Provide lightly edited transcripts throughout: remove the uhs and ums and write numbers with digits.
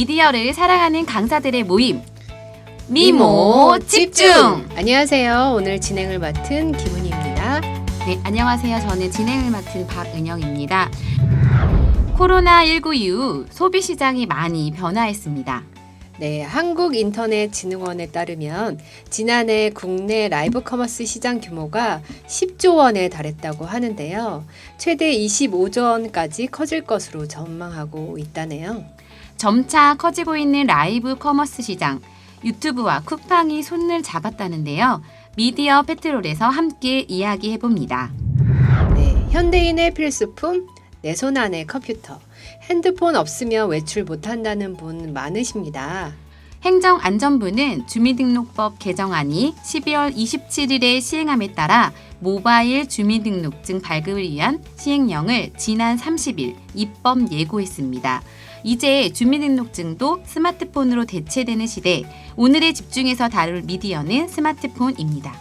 미디어를 사랑하는 강사들의 모임 미모 집중! 안녕하세요. 오늘 진행을 맡은 김은희입니다. 네, 안녕하세요. 저는 진행을 맡은 박은영입니다. 코로나19 이후 소비시장이 많이 변화했습니다. 네, 한국인터넷진흥원에 따르면 지난해 국내 라이브 커머스 시장 규모가 10조 원에 달했다고 하는데요. 최대 25조 원까지 커질 것으로 전망하고 있다네요. 점차 커지고 있는 라이브 커머스 시장, 유튜브와 쿠팡이 손을 잡았다는데요. 미디어 페트롤에서 함께 이야기해봅니다. 네, 현대인의 필수품, 내 손 안의 컴퓨터. 핸드폰 없으면 외출 못한다는 분 많으십니다. 행정안전부는 주민등록법 개정안이 12월 27일에 시행함에 따라 모바일 주민등록증 발급을 위한 시행령을 지난 30일 입법 예고했습니다. 이제 주민등록증도 스마트폰으로 대체되는 시대, 오늘의 집중해서 다룰 미디어는 스마트폰입니다.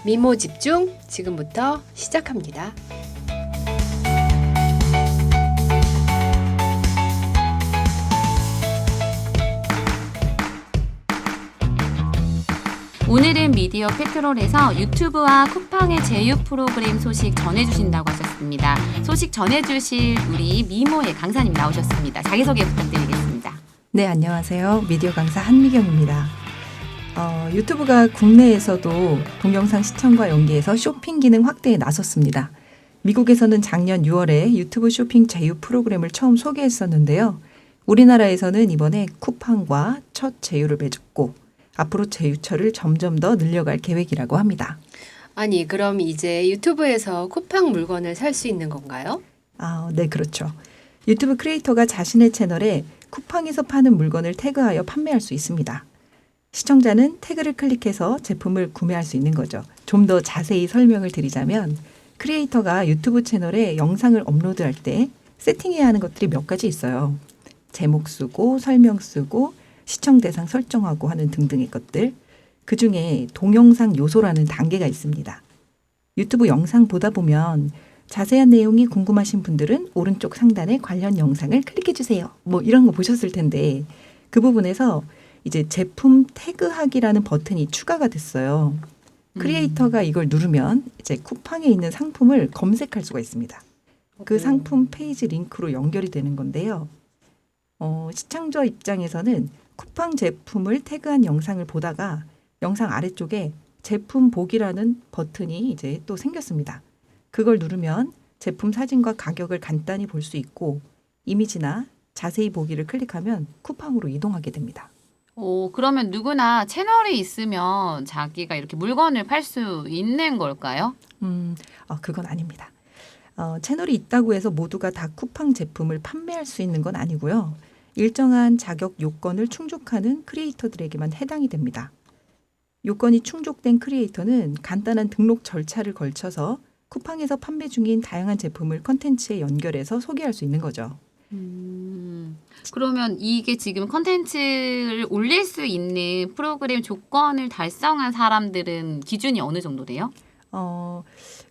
미모 집중 지금부터 시작합니다. 오늘은 미디어 페트롤에서 유튜브와 쿠팡의 제휴 프로그램 소식 전해주신다고 하셨습니다. 소식 전해주실 우리 미모의 강사님 나오셨습니다. 자기소개 부탁드리겠습니다. 네, 안녕하세요. 미디어 강사 한미경입니다. 유튜브가 국내에서도 동영상 시청과 연계해서 쇼핑 기능 확대에 나섰습니다. 미국에서는 작년 6월에 유튜브 쇼핑 제휴 프로그램을 처음 소개했었는데요. 우리나라에서는 이번에 쿠팡과 첫 제휴를 맺었고 앞으로 제휴처를 점점 더 늘려갈 계획이라고 합니다. 아니, 그럼 이제 유튜브에서 쿠팡 물건을 살 수 있는 건가요? 네, 그렇죠. 유튜브 크리에이터가 자신의 채널에 쿠팡에서 파는 물건을 태그하여 판매할 수 있습니다. 시청자는 태그를 클릭해서 제품을 구매할 수 있는 거죠. 좀 더 자세히 설명을 드리자면 크리에이터가 유튜브 채널에 영상을 업로드할 때 세팅해야 하는 것들이 몇 가지 있어요. 제목 쓰고 설명 쓰고 시청 대상 설정하고 하는 등등의 것들. 그중에 동영상 요소라는 단계가 있습니다. 유튜브 영상 보다 보면 자세한 내용이 궁금하신 분들은 오른쪽 상단에 관련 영상을 클릭해 주세요. 뭐 이런 거 보셨을 텐데 그 부분에서 이제 제품 태그하기라는 버튼이 추가가 됐어요. 크리에이터가 이걸 누르면 이제 쿠팡에 있는 상품을 검색할 수가 있습니다. 그 상품 페이지 링크로 연결이 되는 건데요. 시청자 입장에서는 쿠팡 제품을 태그한 영상을 보다가 영상 아래쪽에 제품 보기라는 버튼이 이제 또 생겼습니다. 그걸 누르면 제품 사진과 가격을 간단히 볼 수 있고 이미지나 자세히 보기를 클릭하면 쿠팡으로 이동하게 됩니다. 그러면 누구나 채널이 있으면 자기가 이렇게 물건을 팔 수 있는 걸까요? 그건 아닙니다. 채널이 있다고 해서 모두가 다 쿠팡 제품을 판매할 수 있는 건 아니고요. 일정한 자격 요건을 충족하는 크리에이터들에게만 해당이 됩니다. 요건이 충족된 크리에이터는 간단한 등록 절차를 걸쳐서 쿠팡에서 판매 중인 다양한 제품을 컨텐츠에 연결해서 소개할 수 있는 거죠. 그러면 이게 지금 컨텐츠를 올릴 수 있는 프로그램 조건을 달성한 사람들은 기준이 어느 정도 돼요?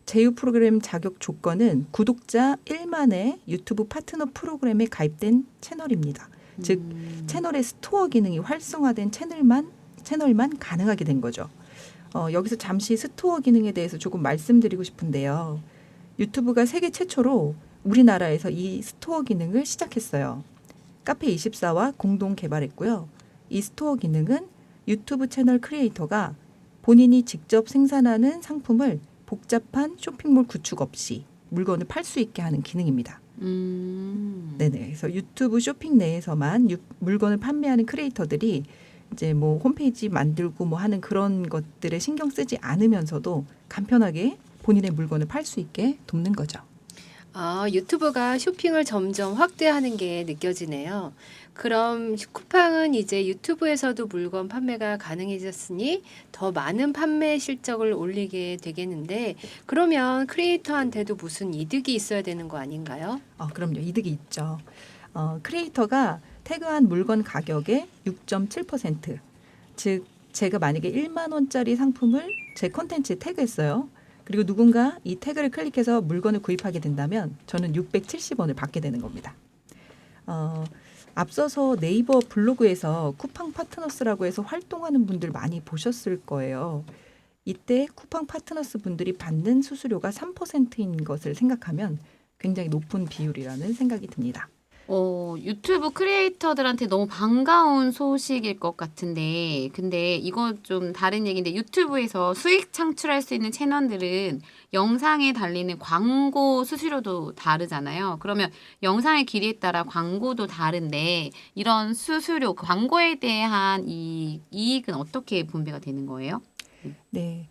제휴 프로그램 자격 조건은 구독자 1만의 유튜브 파트너 프로그램에 가입된 채널입니다. 즉 채널의 스토어 기능이 활성화된 채널만 가능하게 된 거죠. 여기서 잠시 스토어 기능에 대해서 조금 말씀드리고 싶은데요. 유튜브가 세계 최초로 우리나라에서 이 스토어 기능을 시작했어요. 카페24와 공동 개발했고요. 이 스토어 기능은 유튜브 채널 크리에이터가 본인이 직접 생산하는 상품을 복잡한 쇼핑몰 구축 없이 물건을 팔 수 있게 하는 기능입니다. 네네. 그래서 유튜브 쇼핑 내에서만 물건을 판매하는 크리에이터들이 이제 뭐 홈페이지 만들고 뭐 하는 그런 것들에 신경 쓰지 않으면서도 간편하게 본인의 물건을 팔 수 있게 돕는 거죠. 유튜브가 쇼핑을 점점 확대하는 게 느껴지네요. 그럼 쿠팡은 이제 유튜브에서도 물건 판매가 가능해졌으니 더 많은 판매 실적을 올리게 되겠는데 그러면 크리에이터한테도 무슨 이득이 있어야 되는 거 아닌가요? 그럼요. 이득이 있죠. 크리에이터가 태그한 물건 가격의 6.7%, 즉 제가 만약에 1만 원짜리 상품을 제 콘텐츠에 태그했어요. 그리고 누군가 이 태그를 클릭해서 물건을 구입하게 된다면 저는 670원을 받게 되는 겁니다. 앞서서 네이버 블로그에서 쿠팡 파트너스라고 해서 활동하는 분들 많이 보셨을 거예요. 이때 쿠팡 파트너스 분들이 받는 수수료가 3%인 것을 생각하면 굉장히 높은 비율이라는 생각이 듭니다. 유튜브 크리에이터들한테 너무 반가운 소식일 것 같은데, 근데 이거 좀 다른 얘기인데, 유튜브에서 수익 창출할 수 있는 채널들은 영상에 달리는 광고 수수료도 다르잖아요. 그러면 영상의 길이에 따라 광고도 다른데, 이런 수수료, 광고에 대한 이익은 어떻게 분배가 되는 거예요? 네,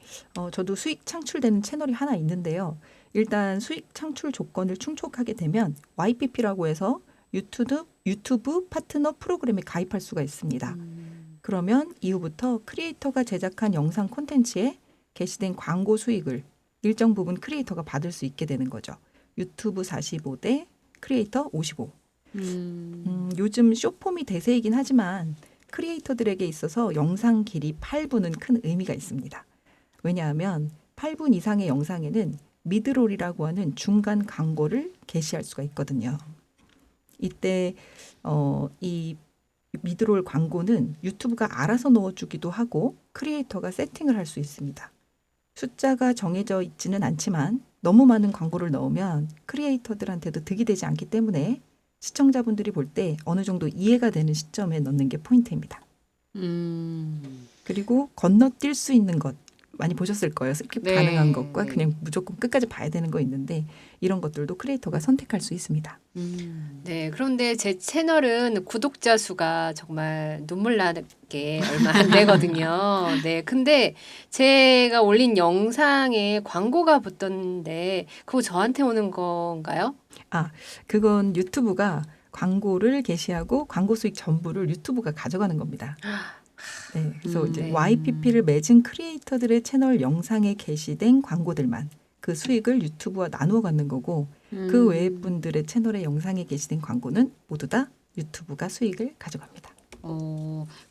저도 수익 창출되는 채널이 하나 있는데요. 일단 수익 창출 조건을 충족하게 되면 YPP라고 해서 유튜브 파트너 프로그램에 가입할 수가 있습니다. 그러면 이후부터 크리에이터가 제작한 영상 콘텐츠에 게시된 광고 수익을 일정 부분 크리에이터가 받을 수 있게 되는 거죠. 유튜브 45 대 크리에이터 55. 요즘 숏폼이 대세이긴 하지만 크리에이터들에게 있어서 영상 길이 8분은 큰 의미가 있습니다. 왜냐하면 8분 이상의 영상에는 미드롤이라고 하는 중간 광고를 게시할 수가 있거든요. 이때 이 미드롤 광고는 유튜브가 알아서 넣어주기도 하고 크리에이터가 세팅을 할 수 있습니다. 숫자가 정해져 있지는 않지만 너무 많은 광고를 넣으면 크리에이터들한테도 득이 되지 않기 때문에 시청자분들이 볼 때 어느 정도 이해가 되는 시점에 넣는 게 포인트입니다. 그리고 건너뛸 수 있는 것 많이 보셨을 거예요. 스킵 네. 가능한 것과 그냥 무조건 끝까지 봐야 되는 거 있는데 이런 것들도 크리에이터가 선택할 수 있습니다. 네, 그런데 제 채널은 구독자 수가 정말 눈물 나게 얼마 안 되거든요. 네, 근데 제가 올린 영상에 광고가 붙던데 그거 저한테 오는 건가요? 그건 유튜브가 광고를 게시하고 광고 수익 전부를 유튜브가 가져가는 겁니다. 네, 그래서 이제 네. YPP를 맺은 크리에이터들의 채널 영상에 게시된 광고들만 그 수익을 유튜브와 나누어 갖는 거고 그 외의 분들의 채널의 영상에 게시된 광고는 모두 다 유튜브가 수익을 가져갑니다.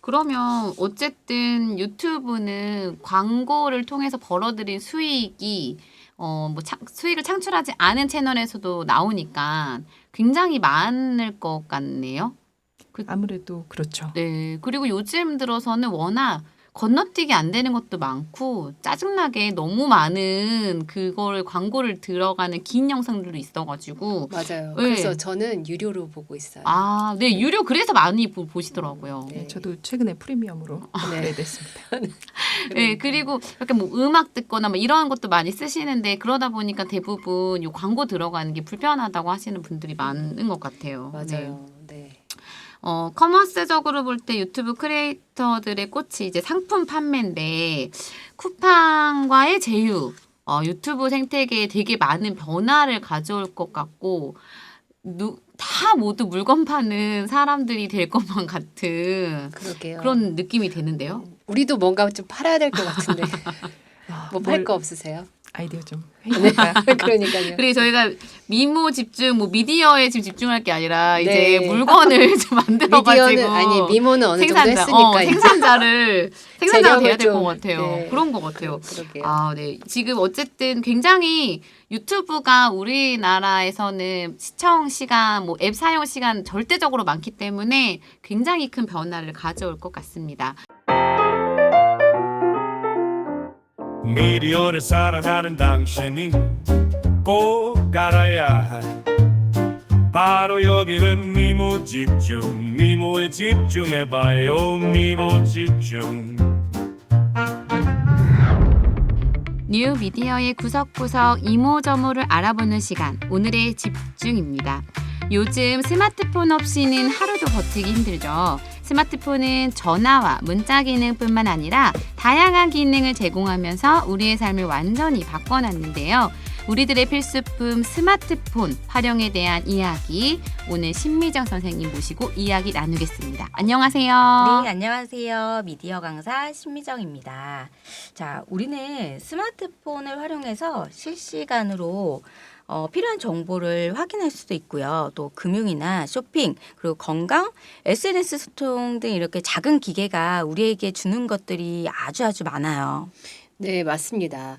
그러면 어쨌든 유튜브는 광고를 통해서 벌어들인 수익이 수익을 창출하지 않은 채널에서도 나오니까 굉장히 많을 것 같네요. 아무래도 그렇죠. 네. 그리고 요즘 들어서는 워낙 건너뛰기 안 되는 것도 많고 짜증나게 너무 많은 그걸 광고를 들어가는 긴 영상들도 있어가지고 맞아요. 네. 그래서 저는 유료로 보고 있어요. 네. 유료 그래서 많이 보시더라고요. 네. 저도 최근에 프리미엄으로 네. 업그레이드했습니다. 네, 그리고 이렇게 뭐 음악 듣거나 뭐 이런 것도 많이 쓰시는데 그러다 보니까 대부분 요 광고 들어가는 게 불편하다고 하시는 분들이 많은 것 같아요. 네. 맞아요. 네. 커머스적으로 볼 때 유튜브 크리에이터들의 꽃이 이제 상품 판매인데 쿠팡과의 제휴, 유튜브 생태계에 되게 많은 변화를 가져올 것 같고 다 모두 물건 파는 사람들이 될 것만 같은 그러게요. 그런 느낌이 드는데요. 우리도 뭔가 좀 팔아야 될 것 같은데 뭐 팔 거 없으세요? 아이디어 좀 네. 회의할까요? 그러니까요. 그리고 저희가 미모 집중, 미디어에 지금 집중할 게 아니라 이제 네. 물건을 좀 만들어가지고 미디어는 아니 미모는 어느 정도 생산자, 했으니까 생산자가 재력을 돼야 될 것 좀, 같아요. 네. 그런 것 같아요. 그러게요. 네. 지금 어쨌든 굉장히 유튜브가 우리나라에서는 시청 시간, 앱 사용 시간 절대적으로 많기 때문에 굉장히 큰 변화를 가져올 것 같습니다. 미디어를 사랑하는 당신이 꼭 알아야 할 바로 여기는 미모 집중, 미모에 집중해봐요. 미모 집중. 뉴 미디어의 구석구석 이모저모를 알아보는 시간, 오늘의 집중입니다. 요즘 스마트폰 없이는 하루도 버티기 힘들죠. 스마트폰은 전화와 문자 기능뿐만 아니라 다양한 기능을 제공하면서 우리의 삶을 완전히 바꿔놨는데요. 우리들의 필수품 스마트폰 활용에 대한 이야기, 오늘 신미정 선생님 모시고 이야기 나누겠습니다. 안녕하세요. 네, 안녕하세요. 미디어 강사 신미정입니다. 자, 우리는 스마트폰을 활용해서 실시간으로 필요한 정보를 확인할 수도 있고요. 또 금융이나 쇼핑, 그리고 건강, SNS 소통 등 이렇게 작은 기계가 우리에게 주는 것들이 아주 많아요. 네, 맞습니다.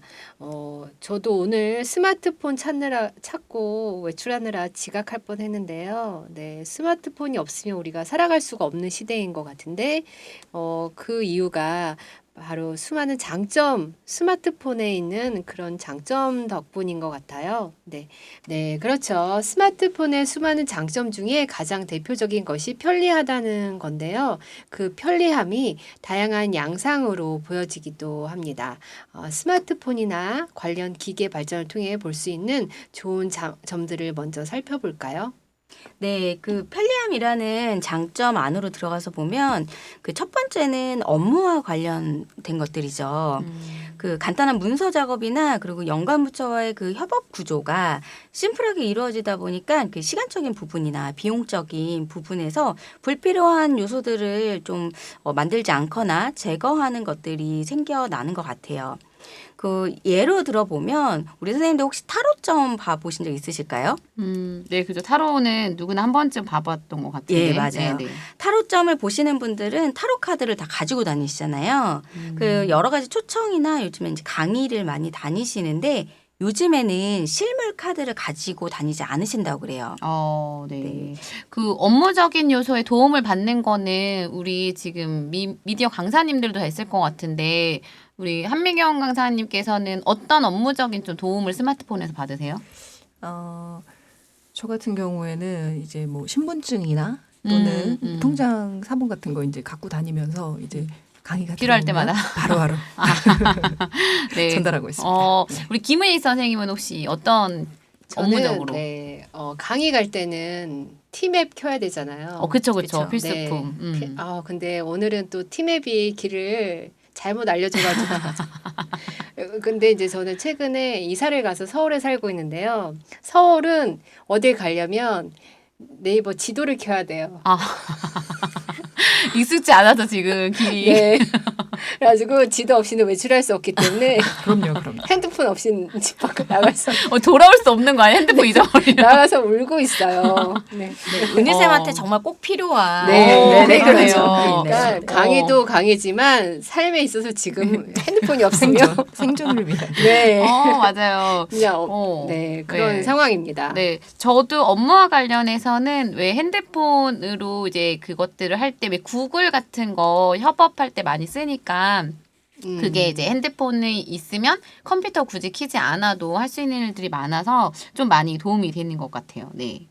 저도 오늘 스마트폰 찾고 외출하느라 지각할 뻔했는데요. 네, 스마트폰이 없으면 우리가 살아갈 수가 없는 시대인 것 같은데, 그 이유가 바로 수많은 장점, 스마트폰에 있는 그런 장점 덕분인 것 같아요. 네, 네, 그렇죠. 스마트폰의 수많은 장점 중에 가장 대표적인 것이 편리하다는 건데요. 그 편리함이 다양한 양상으로 보여지기도 합니다. 스마트폰이나 관련 기계 발전을 통해 볼 수 있는 좋은 점들을 먼저 살펴볼까요? 네, 그 편리함이라는 장점 안으로 들어가서 보면 그 첫 번째는 업무와 관련된 것들이죠. 그 간단한 문서 작업이나 그리고 연관 부처와의 그 협업 구조가 심플하게 이루어지다 보니까 그 시간적인 부분이나 비용적인 부분에서 불필요한 요소들을 좀 만들지 않거나 제거하는 것들이 생겨나는 것 같아요. 그 예로 들어보면 우리 선생님들 혹시 타로점 봐보신 적 있으실까요? 네, 그죠. 타로는 누구나 한 번쯤 봐봤던 것 같은데. 예, 맞아요. 네, 네. 타로점을 보시는 분들은 타로 카드를 다 가지고 다니시잖아요. 그 여러 가지 초청이나 요즘에 이제 강의를 많이 다니시는데 요즘에는 실물 카드를 가지고 다니지 않으신다고 그래요. 네. 네. 그 업무적인 요소에 도움을 받는 거는 우리 지금 미디어 강사님들도 다 있을 것 같은데 우리 한미경 강사님께서는 어떤 업무적인 좀 도움을 스마트폰에서 받으세요? 저 같은 경우에는 이제 뭐 신분증이나 또는 통장 사본 같은 거 이제 갖고 다니면서 이제 강의가 필요할 들어오면 때마다? 바로바로 네. 전달하고 있습니다. 우리 김은희 선생님은 혹시 어떤 업무적으로? 네, 강의 갈 때는 티맵 켜야 되잖아요. 그쵸. 그쵸? 필수품. 네. 근데 오늘은 또 티맵이 길을 잘못 알려줘가지고. 근데 이제 저는 최근에 이사를 가서 서울에 살고 있는데요. 서울은 어딜 가려면 네이버 지도를 켜야 돼요. 익숙지 않아서 지금 길이. 네. 그래가지고 지도 없이는 외출할 수 없기 때문에 그럼요. 핸드폰 없이는 집 밖을 나가서 돌아올 수 없는 거 아니야? 핸드폰 잊어버리면. 나가서 울고 있어요. 네. 은희쌤한테 정말 꼭 필요한. 네, 그러네요. 그렇죠. 그러니까 네. 강의도 강의지만 삶에 있어서 지금 핸드폰이 없으면 생존을 위한. 네. 맞아요. 그냥 네, 그런 네. 상황입니다. 네, 저도 업무와 관련해서는 왜 핸드폰으로 이제 그것들을 할 때 왜 구글 같은 거 협업할 때 많이 쓰니까 그게 이제 핸드폰이 있으면 컴퓨터 굳이 키지 않아도 할 수 있는 일들이 많아서 좀 많이 도움이 되는 것 같아요. 네.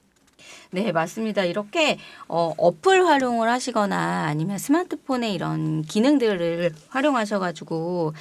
네, 맞습니다. 이렇게 어플 활용을 하시거나 아니면 스마트폰의 이런 기능들을 활용하셔가지고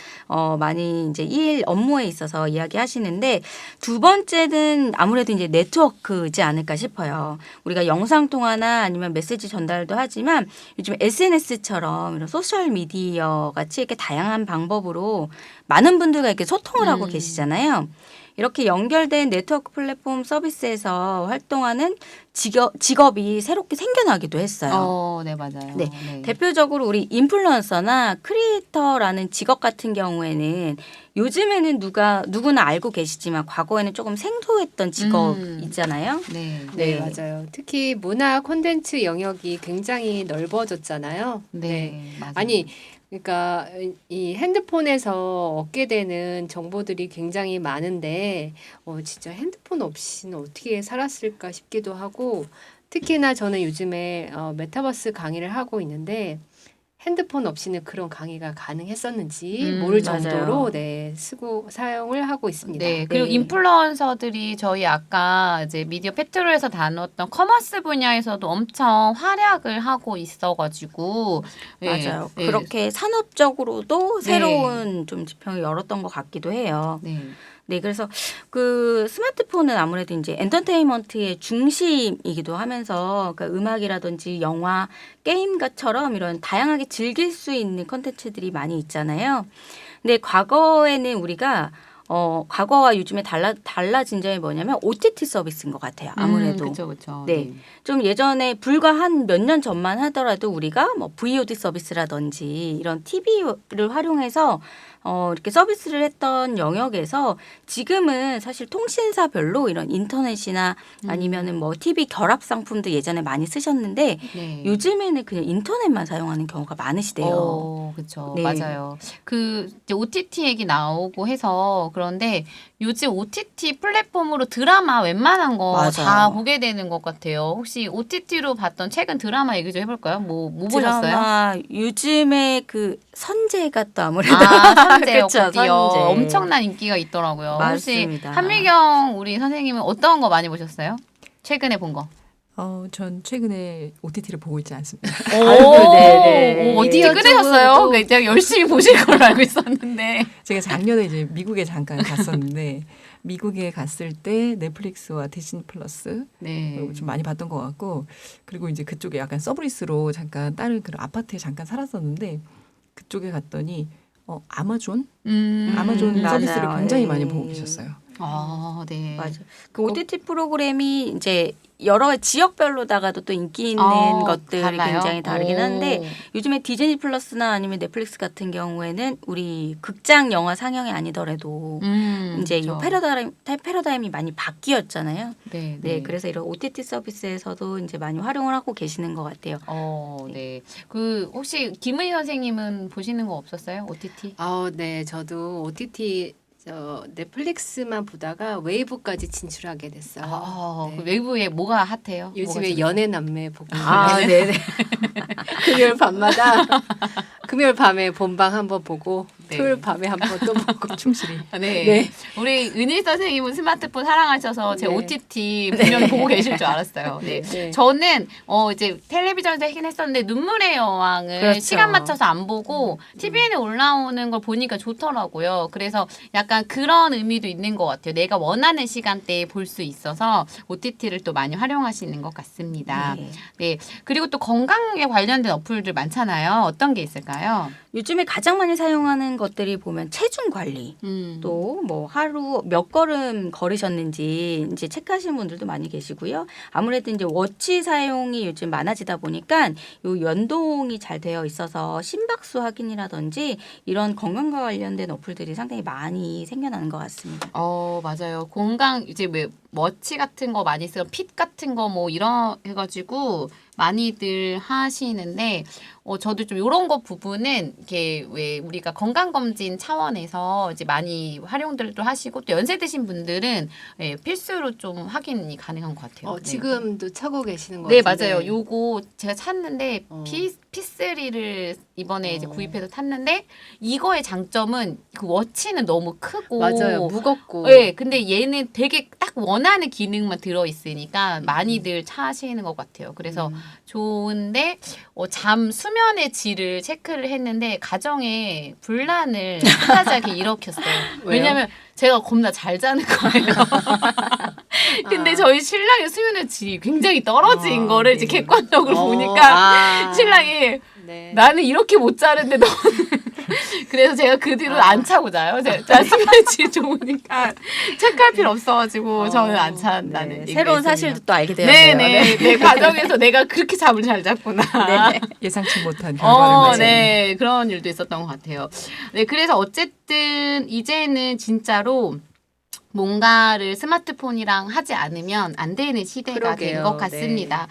많이 이제 일 업무에 있어서 이야기하시는데 두 번째는 아무래도 이제 네트워크이지 않을까 싶어요. 우리가 영상 통화나 아니면 메시지 전달도 하지만 요즘 SNS처럼 이런 소셜 미디어 같이 이렇게 다양한 방법으로 많은 분들과 이렇게 소통을 하고 계시잖아요. 이렇게 연결된 네트워크 플랫폼 서비스에서 활동하는 직업이 새롭게 생겨나기도 했어요. 네, 맞아요. 네. 대표적으로 우리 인플루언서나 크리에이터라는 직업 같은 경우에는 요즘에는 누구나 알고 계시지만 과거에는 조금 생소했던 직업 있잖아요. 네. 네, 맞아요. 특히 문화 콘텐츠 영역이 굉장히 넓어졌잖아요. 네. 맞아요. 아니, 그러니까 이 핸드폰에서 얻게 되는 정보들이 굉장히 많은데 진짜 핸드폰 없이는 어떻게 살았을까 싶기도 하고 특히나 저는 요즘에 메타버스 강의를 하고 있는데 핸드폰 없이는 그런 강의가 가능했었는지 모를 정도로 맞아요. 사용을 하고 있습니다. 네, 그리고 인플루언서들이 저희 아까 이제 미디어 페트로에서 다뤘던 커머스 분야에서도 엄청 활약을 하고 있어가지고 맞아요. 네. 그렇게 산업적으로도 새로운 좀 지평을 열었던 것 같기도 해요. 네. 네, 그래서 그 스마트폰은 아무래도 이제 엔터테인먼트의 중심이기도 하면서 그러니까 음악이라든지 영화, 게임처럼 이런 다양하게 즐길 수 있는 콘텐츠들이 많이 있잖아요. 근데 과거에는 우리가 과거와 요즘에 달라진 점이 뭐냐면 OTT 서비스인 것 같아요. 아무래도. 그렇죠. 네. 좀 예전에 불과 한 몇 년 전만 하더라도 우리가 뭐 VOD 서비스라든지 이런 TV를 활용해서 이렇게 서비스를 했던 영역에서 지금은 사실 통신사별로 이런 인터넷이나 아니면은 뭐 TV 결합 상품도 예전에 많이 쓰셨는데 네. 요즘에는 그냥 인터넷만 사용하는 경우가 많으시대요. 그렇죠. 네. 맞아요. 그 이제 OTT 얘기 나오고 해서 그런데 요즘 OTT 플랫폼으로 드라마 웬만한 거 맞아요. 다 보게 되는 것 같아요. 혹시 OTT로 봤던 최근 드라마 얘기 좀 해볼까요? 뭐 보셨어요? 드라마 요즘에 그 선재가 또 아무래도 선재요. 그쵸, 드디어 선재. 엄청난 인기가 있더라고요. 맞습니다. 혹시 한미경 우리 선생님은 어떤 거 많이 보셨어요? 최근에 본 거. 전 최근에 OTT를 보고 있지 않습니다. 네네. OTT 미디어 끊으셨어요? 쪽은 또- 제가 열심히 보실 걸로 알고 있었는데. 제가 작년에 이제 미국에 잠깐 갔었는데 미국에 갔을 때 넷플릭스와 디즈니 플러스 네. 좀 많이 봤던 것 같고 그리고 이제 그쪽에 약간 서브리스로 잠깐 다른 그런 아파트에 잠깐 살았었는데 그쪽에 갔더니 아마존 아마존 맞아요. 서비스를 굉장히 많이 네. 보고 계셨어요. 네. 맞아. 그 OTT 프로그램이 이제 여러 지역별로다가도 또 인기 있는 것들이 달라요? 굉장히 다르긴 한데 요즘에 디즈니 플러스나 아니면 넷플릭스 같은 경우에는 우리 극장 영화 상영이 아니더라도 이제 이 패러다임이 많이 바뀌었잖아요. 네, 네, 그래서 이런 OTT 서비스에서도 이제 많이 활용을 하고 계시는 것 같아요. 네. 그 혹시 김의 선생님은 보시는 거 없었어요? OTT? 네, 저도 OTT 넷플릭스만 보다가 웨이브까지 진출하게 됐어요. 그 네. 외부에 뭐가 핫해요? 요즘에 연애 남매 보고 네네. 금요일 밤마다 금요일 밤에 본방 한번 보고 네. 토요일 밤에 한번 또 보고 충실히. 네. 네. 우리 은희 선생님은 스마트폰 사랑하셔서 제 네. OTT 분명히 보고 계실 줄 알았어요. 네. 네. 저는 이제 텔레비전에서 하긴 했었는데 눈물의 여왕을 그렇죠. 시간 맞춰서 안 보고 TVN에 올라오는 걸 보니까 좋더라고요. 그래서 약간 그런 의미도 있는 것 같아요. 내가 원하는 시간대에 볼 수 있어서 OTT를 또 많이 활용하시는 것 같습니다. 네. 네. 그리고 또 건강에 관련된 어플들 많잖아요. 어떤 게 있을까요? 요즘에 가장 많이 사용하는 것들이 보면 체중 관리. 또 뭐 하루 몇 걸음 걸으셨는지 이제 체크하시는 분들도 많이 계시고요. 아무래도 이제 워치 사용이 요즘 많아지다 보니까 요 연동이 잘 되어 있어서 심박수 확인이라든지 이런 건강과 관련된 어플들이 상당히 많이 생겨나는 것 같습니다. 맞아요. 건강 이제 왜 워치 같은 거 많이 쓰고 핏 같은 거 뭐 이런 해가지고 많이들 하시는데 저도 좀 이런 거 부분은 이렇게 왜 우리가 건강 검진 차원에서 이제 많이 활용들도 하시고 또 연세 드신 분들은 필수로 좀 확인이 가능한 것 같아요. 네. 지금도 차고 계시는 거 네, 같은데. 맞아요. 요거 제가 샀는데 어. P3를 이번에 이제 구입해서 탔는데 이거의 장점은 그 워치는 너무 크고 맞아요. 무겁고. 네, 근데 얘는 되게 딱 원하는 기능만 들어 있으니까 많이들 차시는 것 같아요. 그래서 좋은데 수면의 질을 체크를 했는데 가정에 분란을 하자게 일으켰어요. 왜냐면 제가 겁나 잘 자는 거예요. 근데 저희 신랑의 수면의 질이 굉장히 떨어진 거를 이제 객관적으로 보니까 신랑이 네. 나는 이렇게 못 자는데 너 그래서 제가 그 뒤로 안 차고 자요. 제가 수면의 질이 좋으니까 체크할 필요 없어가지고 저는 안 찬다는 얘기가 새로운 있습니다. 사실도 또 알게 되었네요. 네네. 내 가정에서 내가 그렇게 잠을 잘 잤구나. 네. 예상치 못한 결과를 맞이. 네. 그런 일도 있었던 것 같아요. 네. 그래서 어쨌든 이제는 진짜로 뭔가를 스마트폰이랑 하지 않으면 안 되는 시대가 된 그러게요. 것 같습니다.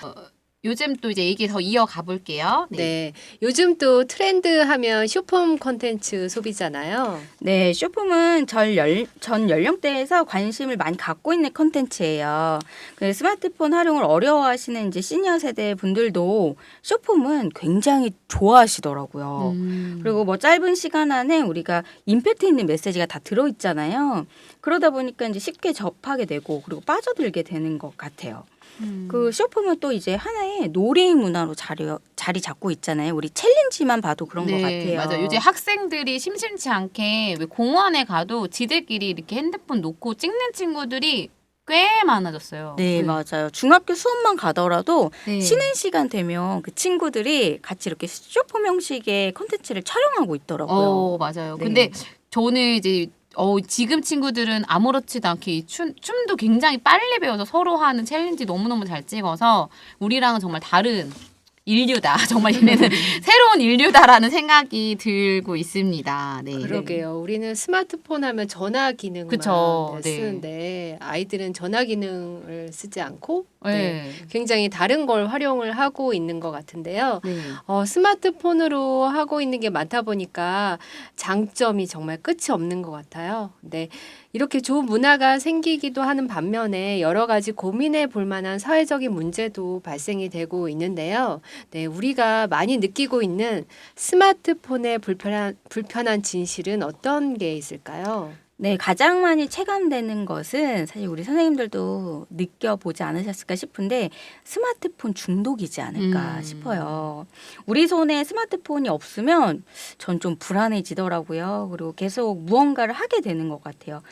요즘 또 이제 얘기 더 이어가 볼게요. 네. 요즘 또 트렌드 하면 쇼폼 콘텐츠 소비잖아요. 네, 쇼폼은 전 연령대에서 관심을 많이 갖고 있는 콘텐츠예요. 스마트폰 활용을 어려워하시는 이제 시니어 세대 분들도 쇼폼은 굉장히 좋아하시더라고요. 그리고 뭐 짧은 시간 안에 우리가 임팩트 있는 메시지가 다 들어있잖아요. 그러다 보니까 이제 쉽게 접하게 되고 그리고 빠져들게 되는 것 같아요. 그 쇼폼은 또 이제 하나의 놀이 문화로 자리 잡고 있잖아요. 우리 챌린지만 봐도 그런 것 같아요. 맞아요. 요즘 학생들이 심심치 않게 왜 공원에 가도 지들끼리 이렇게 핸드폰 놓고 찍는 친구들이 꽤 많아졌어요. 네, 맞아요. 중학교 수업만 가더라도 네. 쉬는 시간 되면 그 친구들이 같이 이렇게 쇼폼 형식의 콘텐츠를 촬영하고 있더라고요. 맞아요. 네. 근데 저는 이제 지금 친구들은 아무렇지도 않게 이 춤도 굉장히 빨리 배워서 서로 하는 챌린지 너무너무 잘 찍어서 우리랑은 정말 다른 인류다. 정말 얘네는 새로운 인류다라는 생각이 들고 있습니다. 네. 그러게요. 우리는 스마트폰 하면 전화 기능만 그쵸. 네. 쓰는데 아이들은 전화 기능을 쓰지 않고 네. 굉장히 다른 걸 활용을 하고 있는 것 같은데요. 네. 스마트폰으로 하고 있는 게 많다 보니까 장점이 정말 끝이 없는 것 같아요. 근데 이렇게 좋은 문화가 생기기도 하는 반면에 여러 가지 고민해 볼 만한 사회적인 문제도 발생이 되고 있는데요. 네, 우리가 많이 느끼고 있는 스마트폰의 불편한 진실은 어떤 게 있을까요? 네, 가장 많이 체감되는 것은 사실 우리 선생님들도 느껴보지 않으셨을까 싶은데 스마트폰 중독이지 않을까 싶어요. 우리 손에 스마트폰이 없으면 전 좀 불안해지더라고요. 그리고 계속 무언가를 하게 되는 것 같아요.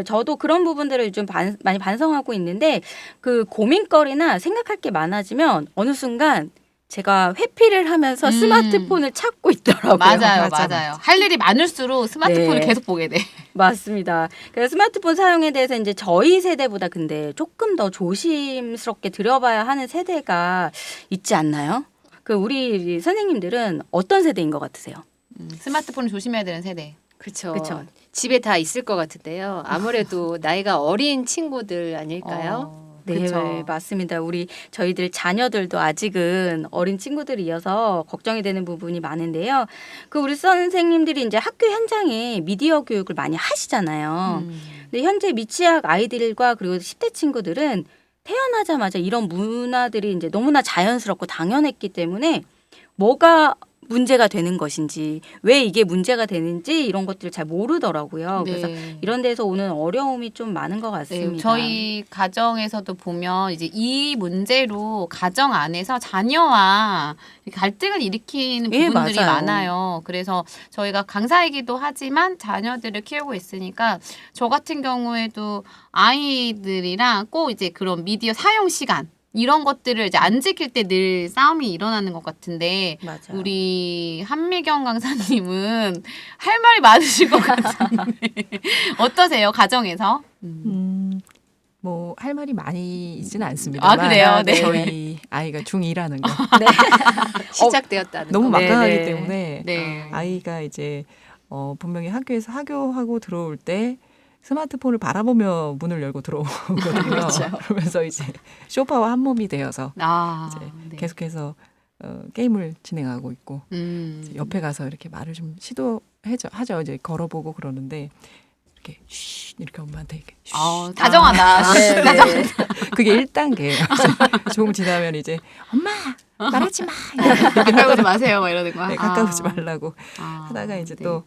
저도 그런 부분들을 요즘 많이 반성하고 있는데 그 고민거리나 생각할 게 많아지면 어느 순간 제가 회피를 하면서 스마트폰을 찾고 있더라고요. 맞아요. 맞아. 할 일이 많을수록 스마트폰을 네. 계속 보게 돼. 맞습니다. 그래서 스마트폰 사용에 대해서 이제 저희 세대보다 근데 조금 더 조심스럽게 들여봐야 하는 세대가 있지 않나요? 그 우리 선생님들은 어떤 세대인 것 같으세요? 스마트폰을 조심해야 되는 세대. 그렇죠. 그쵸. 집에 다 있을 것 같은데요. 아무래도 나이가 어린 친구들 아닐까요? 네, 그쵸. 맞습니다. 저희들 자녀들도 아직은 어린 친구들이어서 걱정이 되는 부분이 많은데요. 그 우리 선생님들이 이제 학교 현장에 미디어 교육을 많이 하시잖아요. 근데 현재 미취학 아이들과 그리고 10대 친구들은 태어나자마자 이런 문화들이 이제 너무나 자연스럽고 당연했기 때문에 뭐가 문제가 되는 것인지 왜 이게 문제가 되는지 이런 것들을 잘 모르더라고요. 그래서 이런 데서 오는 어려움이 좀 많은 것 같습니다. 네, 저희 가정에서도 보면 이제 이 문제로 가정 안에서 자녀와 갈등을 일으키는 예, 부분들이 맞아요. 많아요. 그래서 저희가 강사이기도 하지만 자녀들을 키우고 있으니까 저 같은 경우에도 아이들이랑 꼭 이제 그런 미디어 사용 시간 이런 것들을 이제 안 지킬 때 늘 싸움이 일어나는 것 같은데 맞아요. 우리 한미경 강사님은 할 말이 많으실 것 같은데 어떠세요 가정에서? 뭐 할 말이 많이 있지는 않습니다만 아, 그래요? 네. 저희 아이가 중2라는 거 시작되었다는 너무 거. 막강하기 네. 때문에 네. 아이가 이제 분명히 학교에서 하교하고 들어올 때 스마트폰을 바라보며 문을 열고 들어오거든요. 그렇죠. 그러면서 이제 소파와 한 몸이 되어서 이제 네. 계속해서 게임을 진행하고 있고 이제 음. 옆에 가서 이렇게 말을 좀 하죠. 이제 걸어보고 그러는데 이렇게 쉬 이렇게 엄마한테 이렇게 쉬. 다정하다. 네, 네. 그게 1단계예요. 조금 지나면 이제 엄마 말하지 마. 가까이 오지 마세요. 막 이러는 거야. 네, 가까우지 말라고 아, 하다가 이제 네. 또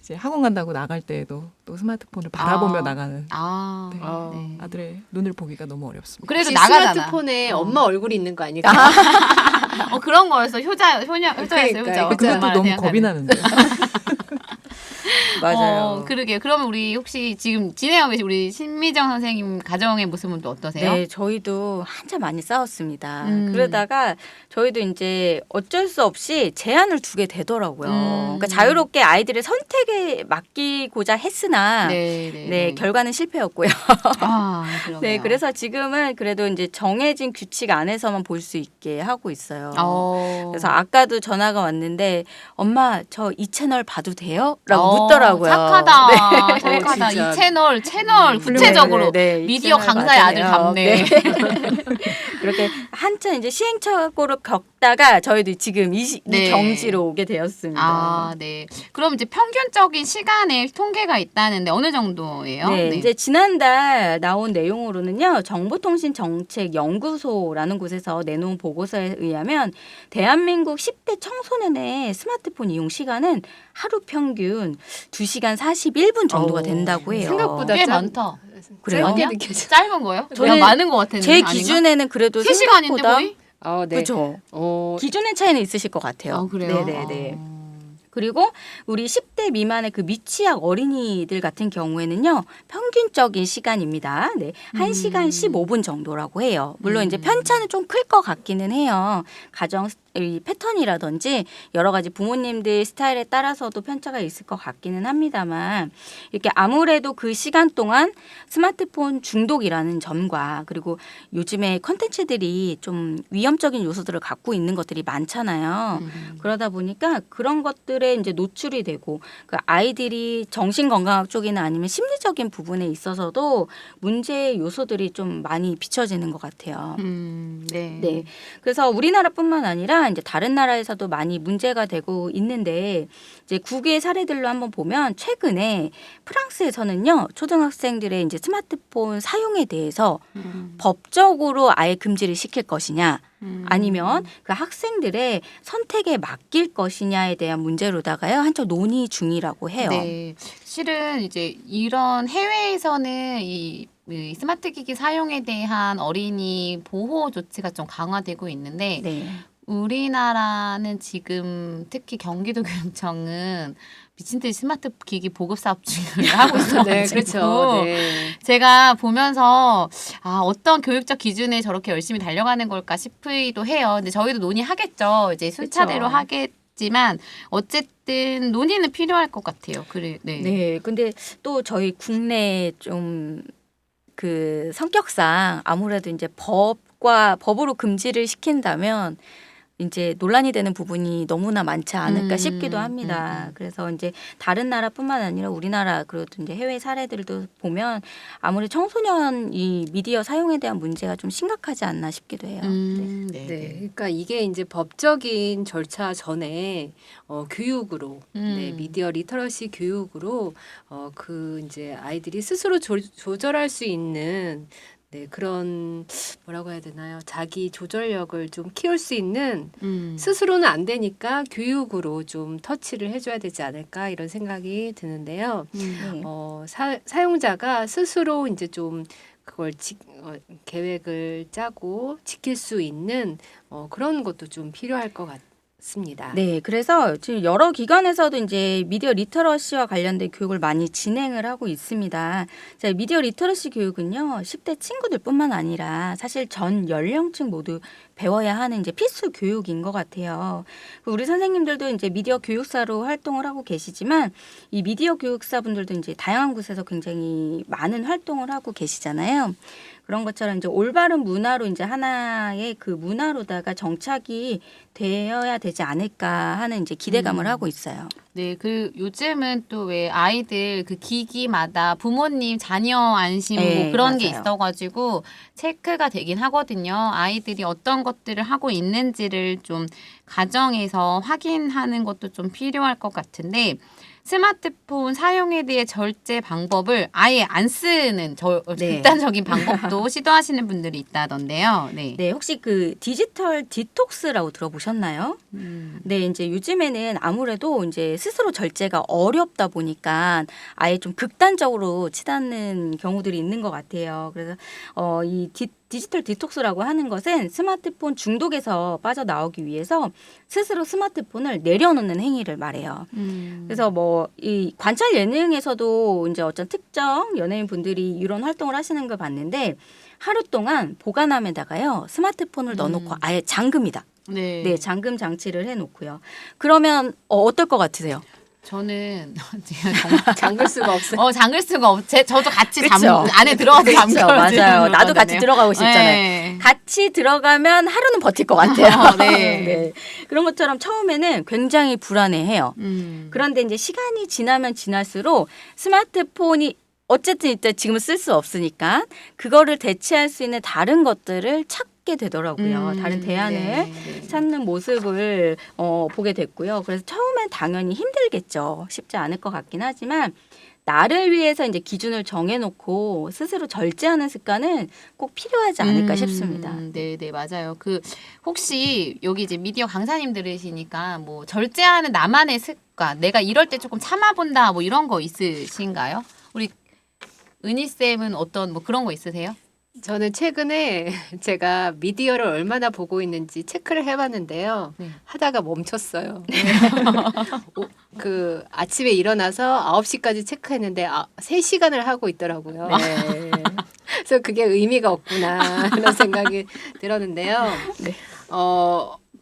이제 학원 간다고 나갈 때에도 또 스마트폰을 바라보며 나가는 아, 네. 네. 아들의 눈을 보기가 너무 어렵습니다. 그래도 혹시 나가잖아. 스마트폰에 엄마 얼굴이 있는 거 아닐까? 그런 거였어. 효자였어. 효자. 그것도 너무 겁이 나는데. 맞아요. 그러게요. 그러면 우리 혹시 지금 진행하고 계신 우리 신미정 선생님 가정의 모습은 또 어떠세요? 네, 저희도 한참 많이 싸웠습니다. 음. 그러다가 저희도 이제 어쩔 수 없이 제한을 두게 되더라고요. 그러니까 자유롭게 아이들의 선택에 맡기고자 했으나 네, 결과는 실패였고요. 그러게요. 네, 그래서 지금은 그래도 이제 정해진 규칙 안에서만 볼 수 있게 하고 있어요. 그래서 아까도 전화가 왔는데 엄마 저 이 채널 봐도 돼요? 라고 묻더라고요. 착하다. 착하다. 진짜. 이 채널 구체적으로 네, 이 미디어 채널 강사의 아들 맞아요. 답네. 그렇게 한참 이제 시행착오를 겪다가 저희도 지금 이 네. 경지로 오게 되었습니다. 네. 그럼 이제 평균적인 시간에 통계가 있다는데 어느 정도예요? 네, 이제 지난달 나온 내용으로는요, 정보통신정책연구소라는 곳에서 내놓은 보고서에 의하면 대한민국 10대 청소년의 스마트폰 이용 시간은 하루 평균 2시간 41분 정도가 된다고 해요. 생각보다 꽤 짠- 많다. 그래요? 짧게 아니야? 느껴져. 짧은 거예요? 저는 저는 많은 것 같았는데. 제 기준에는 그래도 3시간인데 생각보다 거의? 네. 그렇죠. 기준의 차이는 있으실 것 같아요. 그래요? 네네네. 그리고 우리 10대 미만의 그 미취학 어린이들 같은 경우에는요, 평균적인 시간입니다. 네. 1시간 15분 정도라고 해요. 물론 이제 편차는 좀 클 것 같기는 해요. 가정 이 패턴이라든지 여러 가지 부모님들 스타일에 따라서도 편차가 있을 것 같기는 합니다만 이렇게 아무래도 그 시간 동안 스마트폰 중독이라는 점과 그리고 요즘에 컨텐츠들이 좀 위험적인 요소들을 갖고 있는 것들이 많잖아요. 그러다 보니까 그런 것들에 이제 노출이 되고 그 아이들이 정신건강학 쪽이나 아니면 심리적인 부분에 있어서도 문제의 요소들이 좀 많이 비춰지는 것 같아요. 네. 네. 그래서 우리나라뿐만 아니라 이제 다른 나라에서도 많이 문제가 되고 있는데 이제 국외 사례들로 한번 보면 최근에 프랑스에서는요 초등학생들의 이제 스마트폰 사용에 대해서 법적으로 아예 금지를 시킬 것이냐 아니면 그 학생들의 선택에 맡길 것이냐에 대한 문제로다가요 한쪽 논의 중이라고 해요. 네. 실은 이제 이런 해외에서는 이 스마트 기기 사용에 대한 어린이 보호 조치가 좀 강화되고 있는데 네. 우리나라는 지금 특히 경기도 교육청은 미친 듯이 스마트 기기 보급 사업 중을 하고 있어가지고 네, 그렇죠. 네. 제가 보면서 어떤 교육적 기준에 저렇게 열심히 달려가는 걸까 싶기도 해요. 근데 저희도 논의하겠죠. 이제 순차대로 그쵸. 하겠지만 어쨌든 논의는 필요할 것 같아요. 그래, 네. 네. 근데 또 저희 국내 좀 그 성격상 아무래도 이제 법으로 금지를 시킨다면 이제 논란이 되는 부분이 너무나 많지 않을까 싶기도 합니다. 그래서 이제 다른 나라뿐만 아니라 우리나라 그리고 이제 해외 사례들도 보면 아무리 청소년 이 미디어 사용에 대한 문제가 좀 심각하지 않나 싶기도 해요. 네. 네, 그러니까 이게 이제 법적인 절차 전에 교육으로, 네, 미디어 리터러시 교육으로 그 이제 아이들이 스스로 조절할 수 있는 네, 그런 뭐라고 해야 되나요? 자기 조절력을 좀 키울 수 있는 스스로는 안 되니까 교육으로 좀 터치를 해줘야 되지 않을까 이런 생각이 드는데요. 네. 사용자가 스스로 이제 좀 그걸 계획을 짜고 지킬 수 있는 그런 것도 좀 필요할 것 같습니다. 네, 그래서 지금 여러 기관에서도 이제 미디어 리터러시와 관련된 교육을 많이 진행을 하고 있습니다. 자, 미디어 리터러시 교육은요, 10대 친구들뿐만 아니라 사실 전 연령층 모두 배워야 하는 이제 필수 교육인 것 같아요. 우리 선생님들도 이제 미디어 교육사로 활동을 하고 계시지만 이 미디어 교육사분들도 이제 다양한 곳에서 굉장히 많은 활동을 하고 계시잖아요. 그런 것처럼 이제 올바른 문화로 이제 하나의 그 문화로다가 정착이 되어야 되지 않을까 하는 이제 기대감을 하고 있어요. 네, 그 요즘은 또 왜 아이들 그 기기마다 부모님 자녀 안심 뭐 네, 그런 게 맞아요. 있어가지고 체크가 되긴 하거든요. 아이들이 어떤 것들을 하고 있는지를 좀 가정에서 확인하는 것도 좀 필요할 것 같은데 스마트폰 사용에 대해 절제 방법을 아예 안 쓰는 네. 극단적인 방법도 시도하시는 분들이 있다던데요. 네. 네, 혹시 그 디지털 디톡스라고 들어보셨나요? 네, 이제 요즘에는 아무래도 이제 스스로 절제가 어렵다 보니까 아예 좀 극단적으로 치닫는 경우들이 있는 것 같아요. 그래서 이 디지털 디톡스라고 하는 것은 스마트폰 중독에서 빠져나오기 위해서 스스로 스마트폰을 내려놓는 행위를 말해요. 그래서 뭐 이 관찰 예능에서도 이제 어떤 특정 연예인 분들이 이런 활동을 하시는 걸 봤는데 하루 동안 보관함에다가요 스마트폰을 넣어놓고 아예 잠금이다. 네. 네, 잠금 장치를 해놓고요. 그러면 어떨 것 같으세요? 저는 정말 잠글 수가 없어요. 잠글 수가 저도 같이 그쵸? 안에 들어가서 그쵸, 잠궈지는 맞아요. 나도 같이 거거든요. 들어가고 싶잖아요. 네. 같이 들어가면 하루는 버틸 것 같아요. 네. 네. 그런 것처럼 처음에는 굉장히 불안해해요. 음. 그런데 이제 시간이 지나면 지날수록 스마트폰이 어쨌든 일단 지금은 쓸 수 없으니까 그거를 대체할 수 있는 다른 것들을 찾게 되더라고요. 다른 대안을 네. 찾는 모습을 보게 됐고요. 그래서 처음엔 당연히 힘들겠죠. 쉽지 않을 것 같긴 하지만 나를 위해서 이제 기준을 정해놓고 스스로 절제하는 습관은 꼭 필요하지 않을까 싶습니다. 네, 네, 맞아요. 그 혹시 여기 이제 미디어 강사님 들으시니까 뭐 절제하는 나만의 습관, 내가 이럴 때 조금 참아본다, 뭐 이런 거 있으신가요? 우리 은희 쌤은 어떤 뭐 그런 거 있으세요? 저는 최근에 제가 미디어를 얼마나 보고 있는지 체크를 해봤는데요. 네. 하다가 멈췄어요. 그 아침에 일어나서 9시까지 체크했는데 3시간을 하고 있더라고요. 네. 그래서 그게 의미가 없구나 이런 생각이 들었는데요. 네.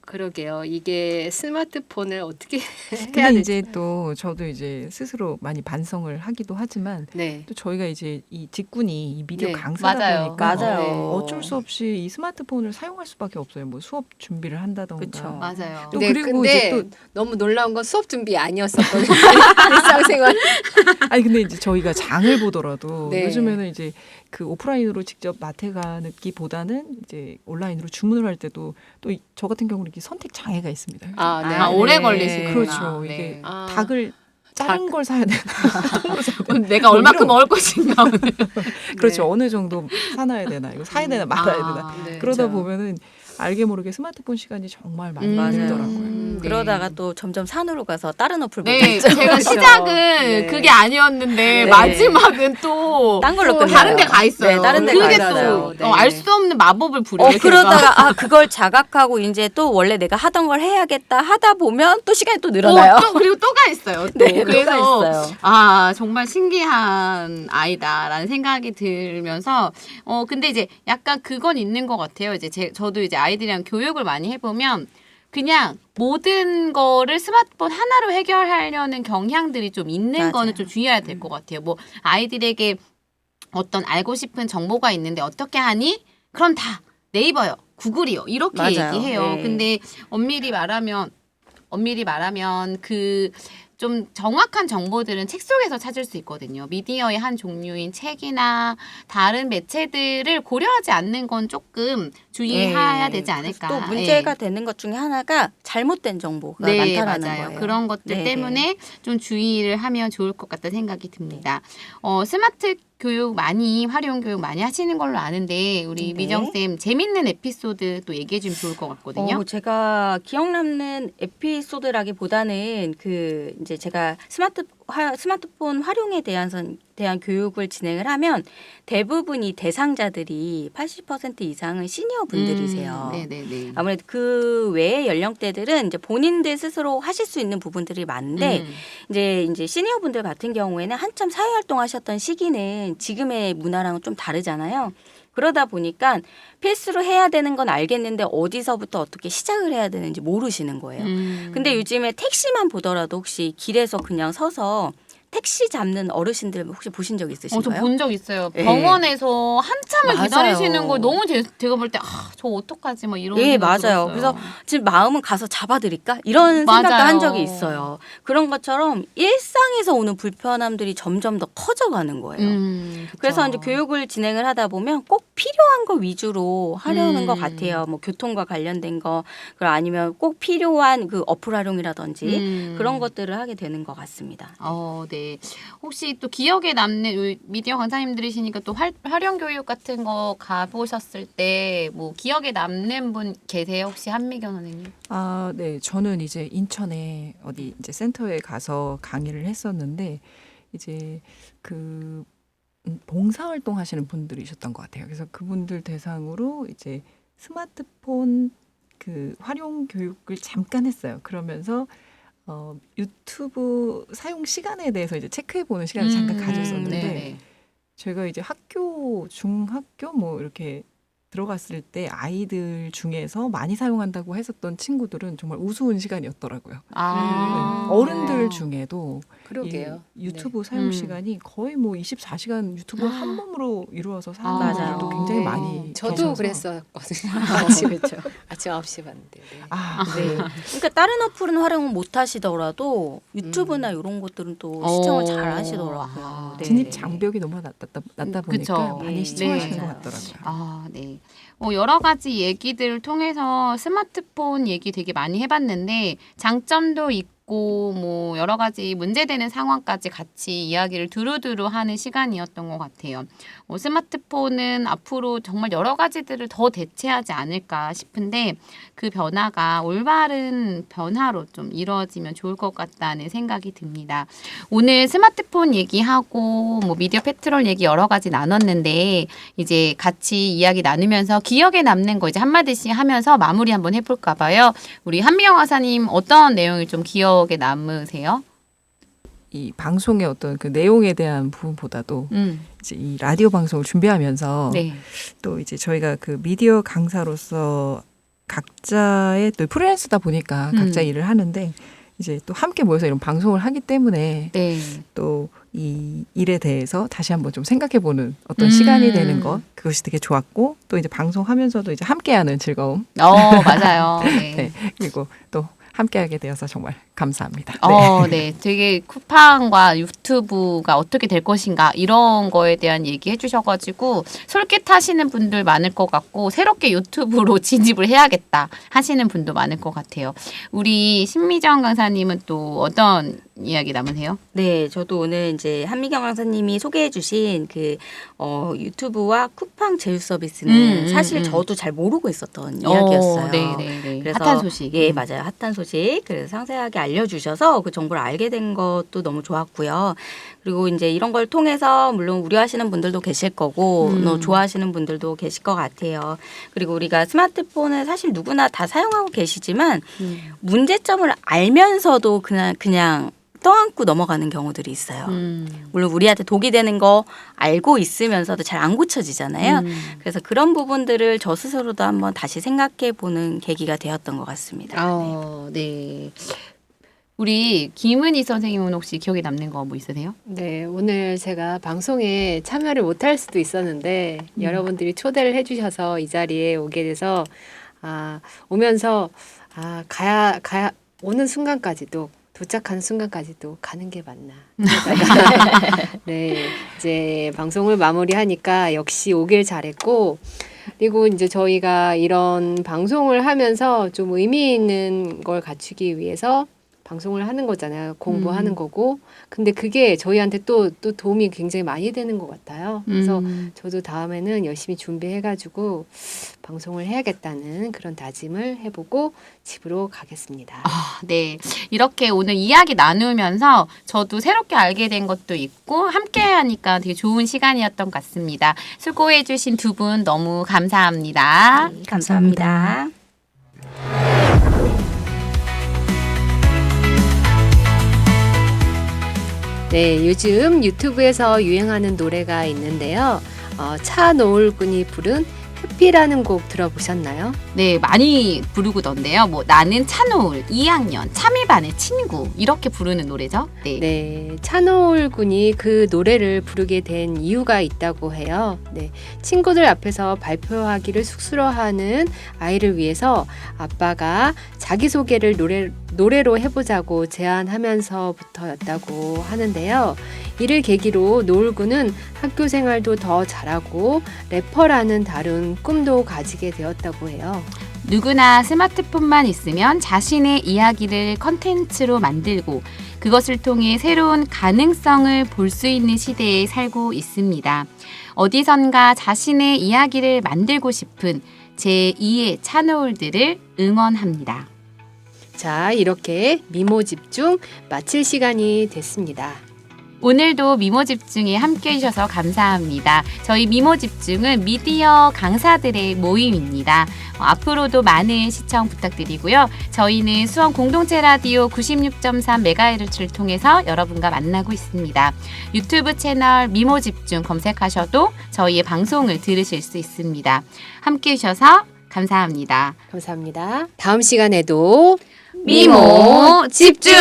그러게요. 이게 스마트폰을 어떻게 해야 근데 될지. 이제 또 저도 이제 스스로 많이 반성을 하기도 하지만 네. 또 저희가 이제 이 직군이 이 미디어 네, 강사다 맞아요. 보니까 맞아요. 어쩔 수 없이 이 스마트폰을 사용할 수밖에 없어요. 뭐 수업 준비를 한다던가. 그쵸. 맞아요. 또 네, 그리고 근데 이제 또 너무 놀라운 건 수업 준비 아니었었거든요. 일상생활. 아니 근데 이제 저희가 장을 보더라도 네. 요즘에는 이제 그 오프라인으로 직접 마트 가기보다는 이제 온라인으로 주문을 할 때도 또 저 같은 경우는 이렇게 선택 장애가 있습니다. 아, 네. 아, 오래 네. 걸리시구나. 그렇죠. 네. 이게 아. 닭을 작은 걸 사야 되나? 내가 얼마큼 먹을 것인가 오늘. 그렇죠. 네. 어느 정도 사놔야 되나? 이거 사야 되나 말아야 되나? 네. 그러다 그렇죠. 보면은 알게 모르게 스마트폰 시간이 정말 많이 맞아요. 들더라고요. 그러다가 또 점점 산으로 가서 다른 어플 보고 네, 있죠. 제가 그렇죠. 시작은 네. 그게 아니었는데 네. 마지막은 또 딴 걸로 또 끝나요. 다른 데 가 있어요. 네, 다른 데 그게 가 있어요. 또 네. 알 수 없는 마법을 부려요. 제가. 그러다가 그걸 자각하고 이제 또 원래 내가 하던 걸 해야겠다 하다 보면 또 시간이 또 늘어나요. 또 그리고 또 가 있어요. 또. 네, 그래서 또가 있어요. 아 정말 신기한 아이다라는 생각이 들면서 근데 이제 약간 그건 있는 것 같아요. 이제 저도 이제 아이들이랑 교육을 많이 해보면 그냥 모든 거를 스마트폰 하나로 해결하려는 경향들이 좀 있는 맞아요. 거는 좀 주의해야 될 것 같아요. 뭐 아이들에게 어떤 알고 싶은 정보가 있는데 어떻게 하니? 그럼 다 네이버요, 구글이요 이렇게 맞아요. 얘기해요. 네. 근데 엄밀히 말하면 그 좀 정확한 정보들은 책 속에서 찾을 수 있거든요. 미디어의 한 종류인 책이나 다른 매체들을 고려하지 않는 건 조금 주의해야 되지 않을까. 또 문제가 예. 되는 것 중에 하나가 잘못된 정보가 네, 많다라는 맞아요. 거예요. 그런 것들 네, 때문에 좀 주의를 하면 좋을 것 같다 생각이 듭니다. 스마트 교육 많이 활용 교육 많이 하시는 걸로 아는데 우리 네. 미정 쌤 재밌는 에피소드 또 얘기해 주면 좋을 것 같거든요. 제가 기억 남는 에피소드라기보다는 그 이제 제가 스마트폰 활용에 대한 교육을 진행을 하면 대부분이 대상자들이 80% 이상은 시니어 분들이세요. 네네네. 아무래도 그 외의 연령대들은 이제 본인들 스스로 하실 수 있는 부분들이 많은데 이제 시니어 분들 같은 경우에는 한참 사회 활동하셨던 시기는 지금의 문화랑은 좀 다르잖아요. 그러다 보니까 필수로 해야 되는 건 알겠는데 어디서부터 어떻게 시작을 해야 되는지 모르시는 거예요. 근데 요즘에 택시만 보더라도 혹시 길에서 그냥 서서 택시 잡는 어르신들 혹시 보신 적 있으신가요? 저 본 적 있어요. 네. 병원에서 한참을 맞아요. 기다리시는 걸 너무 제가 볼 때 저 어떡하지 막 이런 예, 생각 맞아요. 들었어요. 그래서 지금 마음은 가서 잡아드릴까? 이런 맞아요. 생각도 한 적이 있어요. 그런 것처럼 일상에서 오는 불편함들이 점점 더 커져가는 거예요. 그쵸. 그래서 이제 교육을 진행을 하다 보면 꼭 필요한 거 위주로 하려는 것 같아요. 뭐 교통과 관련된 거, 그리고 아니면 꼭 필요한 그 어플 활용이라든지 그런 것들을 하게 되는 것 같습니다. 네. 혹시 또 기억에 남는 우리 미디어 강사님들이시니까 또 활용 교육 같은 거 가보셨을 때 뭐 기억에 남는 분 계세요? 혹시 한미경 선생님? 네. 저는 이제 인천에 어디 이제 센터에 가서 강의를 했었는데 이제 그 봉사활동 하시는 분들이셨던 것 같아요. 그래서 그분들 대상으로 이제 스마트폰 그 활용 교육을 잠깐 했어요. 그러면서 유튜브 사용 시간에 대해서 이제 체크해보는 시간을 잠깐 가졌었는데 네네. 제가 이제 중학교 뭐 이렇게 들어갔을 때 아이들 중에서 많이 사용한다고 했었던 친구들은 정말 우스운 시간이었더라고요. 네. 어른들 중에도 그러게요. 이 유튜브 사용 시간이 거의 뭐 24시간 유튜브 한 몸으로 이루어서 사는 맞아요. 분들도 굉장히 네. 많이 저도 계셔서. 그랬었거든요. 그렇죠. 아침 9시 봤는데. 네. 네. 그러니까 다른 어플은 활용을 못 하시더라도 유튜브나 이런 것들은 또 시청을 잘 하시더라고요. 네. 진입 장벽이 너무 낮다 보니까 그쵸. 많이 네. 시청하시는 네. 것 같더라고요. 네. 여러 가지 얘기들을 통해서 스마트폰 얘기 되게 많이 해봤는데 장점도 있고 뭐 여러 가지 문제되는 상황까지 같이 이야기를 두루두루 하는 시간이었던 것 같아요. 스마트폰은 앞으로 정말 여러 가지들을 더 대체하지 않을까 싶은데 그 변화가 올바른 변화로 좀 이루어지면 좋을 것 같다는 생각이 듭니다. 오늘 스마트폰 얘기하고 뭐 미디어 페트롤 얘기 여러 가지 나눴는데 이제 같이 이야기 나누면서 기억에 남는 거 이제 한마디씩 하면서 마무리 한번 해볼까 봐요. 우리 한미경 강사님 어떤 내용이 좀 기억에 남으세요? 이 방송의 어떤 그 내용에 대한 부분보다도 이제 이 라디오 방송을 준비하면서 네. 또 이제 저희가 그 미디어 강사로서 각자의 또 프리랜서다 보니까 각자 일을 하는데 이제 또 함께 모여서 이런 방송을 하기 때문에 네. 또 이 일에 대해서 다시 한번 좀 생각해보는 어떤 시간이 되는 것 그것이 되게 좋았고 또 이제 방송하면서도 이제 함께하는 즐거움 맞아요. 네. 네. 그리고 또 함께하게 되어서 정말 감사합니다. 네. 되게 쿠팡과 유튜브가 어떻게 될 것인가 이런 거에 대한 얘기해 주셔가지고 솔깃하시는 분들 많을 것 같고 새롭게 유튜브로 진입을 해야겠다 하시는 분도 많을 것 같아요. 우리 신미정 강사님은 또 어떤 이야기 남으세요? 네, 저도 오늘 이제 한미경 강사님이 소개해주신 그 유튜브와 쿠팡 제휴 서비스는 사실 저도 잘 모르고 있었던 이야기였어요. 네. 그래서 핫한 소식. 예, 맞아요. 핫한 소식. 그래서 상세하게 알려주셔서 그 정보를 알게 된 것도 너무 좋았고요. 그리고 이제 이런 걸 통해서 물론 우려하시는 분들도 계실 거고 좋아하시는 분들도 계실 것 같아요. 그리고 우리가 스마트폰을 사실 누구나 다 사용하고 계시지만 문제점을 알면서도 그냥 떠안고 넘어가는 경우들이 있어요. 물론 우리한테 독이 되는 거 알고 있으면서도 잘 안 고쳐지잖아요. 그래서 그런 부분들을 저 스스로도 한번 다시 생각해 보는 계기가 되었던 것 같습니다. 네. 우리 김은희 선생님은 혹시 기억에 남는 거 뭐 있으세요? 네, 오늘 제가 방송에 참여를 못할 수도 있었는데 여러분들이 초대를 해주셔서 이 자리에 오게 돼서 오면서 가야 오는 순간까지도 도착하는 순간까지도 가는 게 맞나. 네, 이제 방송을 마무리하니까 역시 오길 잘했고 그리고 이제 저희가 이런 방송을 하면서 좀 의미 있는 걸 갖추기 위해서 방송을 하는 거잖아요. 공부하는 거고. 근데 그게 저희한테 또 도움이 굉장히 많이 되는 것 같아요. 그래서 저도 다음에는 열심히 준비해가지고 방송을 해야겠다는 그런 다짐을 해보고 집으로 가겠습니다. 네. 이렇게 오늘 이야기 나누면서 저도 새롭게 알게 된 것도 있고 함께 하니까 되게 좋은 시간이었던 것 같습니다. 수고해 주신 두 분 너무 감사합니다. 네, 감사합니다. 네, 요즘 유튜브에서 유행하는 노래가 있는데요. 차노을군이 부른 해피라는 곡 들어보셨나요? 네, 많이 부르고던데요. 뭐 나는 차노울 2학년 참이반의 친구 이렇게 부르는 노래죠. 네. 네, 차노울 군이 그 노래를 부르게 된 이유가 있다고 해요. 네, 친구들 앞에서 발표하기를 쑥스러워하는 아이를 위해서 아빠가 자기소개를 노래로 해보자고 제안하면서부터였다고 하는데요. 이를 계기로 노을 군은 학교 생활도 더 잘하고 래퍼라는 다른 꿈도 가지게 되었다고 해요. 누구나 스마트폰만 있으면 자신의 이야기를 컨텐츠로 만들고 그것을 통해 새로운 가능성을 볼 수 있는 시대에 살고 있습니다. 어디선가 자신의 이야기를 만들고 싶은 제2의 차노울들을 응원합니다. 자, 이렇게 미모 집중 마칠 시간이 됐습니다. 오늘도 미모집중에 함께 해주셔서 감사합니다. 저희 미모집중은 미디어 강사들의 모임입니다. 앞으로도 많은 시청 부탁드리고요. 저희는 수원 공동체 라디오 96.3MHz를 통해서 여러분과 만나고 있습니다. 유튜브 채널 미모집중 검색하셔도 저희의 방송을 들으실 수 있습니다. 함께 해주셔서 감사합니다. 감사합니다. 다음 시간에도 미모집중!